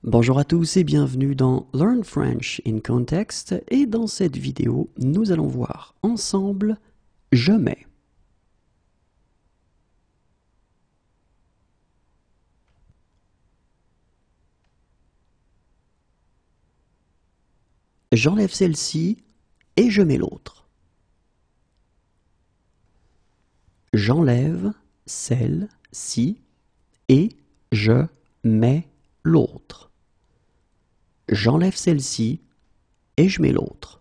Bonjour à tous et bienvenue dans Learn French in Context et dans cette vidéo, nous allons voir ensemble « je mets ». J'enlève celle-ci et je mets l'autre. J'enlève celle-ci et je mets l'autre. J'enlève celle-ci et je mets l'autre.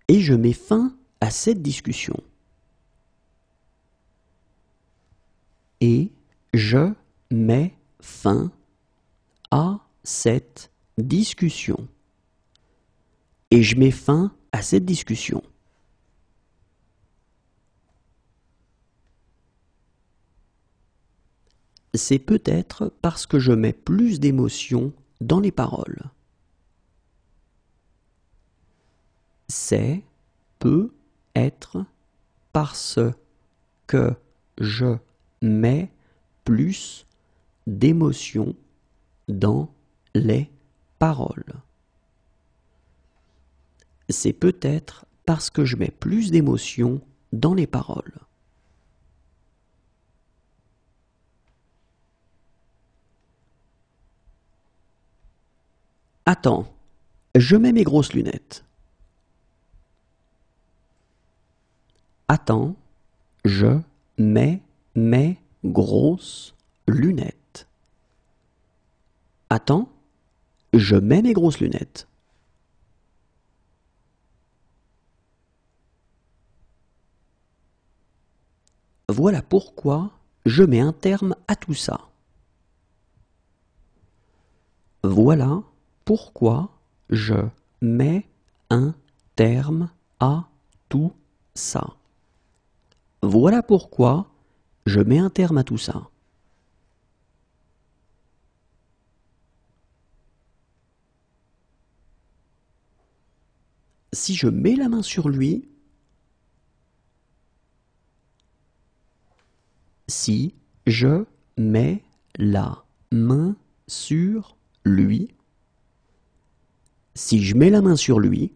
Et je mets fin à cette discussion. Et je mets fin à cette discussion. Et je mets fin à cette discussion. C'est peut-être parce que je mets plus d'émotion dans les paroles. C'est peut-être parce que je mets plus d'émotion dans les paroles. C'est peut-être parce que je mets plus d'émotion dans les paroles. Attends, je mets mes grosses lunettes. Attends, je mets mes grosses lunettes. Attends, je mets mes grosses lunettes. Voilà pourquoi je mets un terme à tout ça. Voilà pourquoi je mets un terme à tout ça. Voilà pourquoi je mets un terme à tout ça. Si je mets la main sur lui, si je mets la main sur lui, si je mets la main sur lui,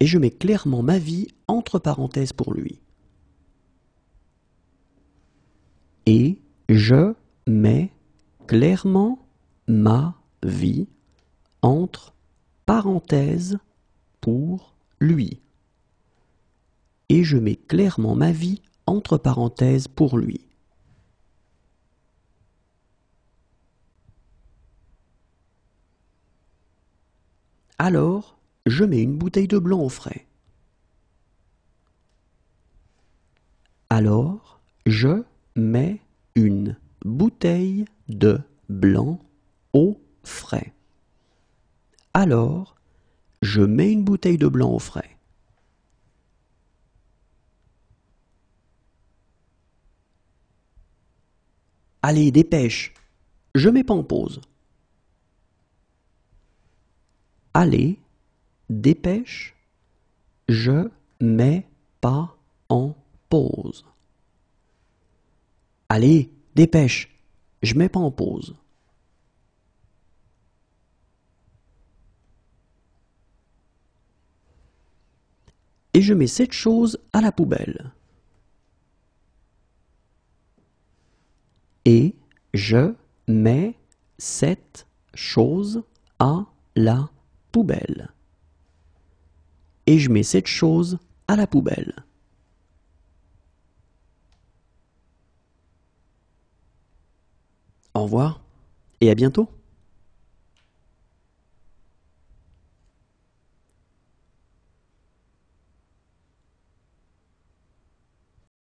et je mets clairement ma vie entre parenthèses pour lui. Et je mets clairement ma vie entre parenthèses pour lui. Et je mets clairement ma vie entre parenthèses pour lui. Alors, je mets une bouteille de blanc au frais. Alors, je mets une bouteille de blanc au frais. Alors, je mets une bouteille de blanc au frais. Allez, dépêche, je mets pas en pause. Allez, dépêche, je mets pas en pause. Allez, dépêche, je mets pas en pause. Et je mets cette chose à la poubelle. Et je mets cette chose à la poubelle. Et je mets cette chose à la poubelle. Au revoir et à bientôt.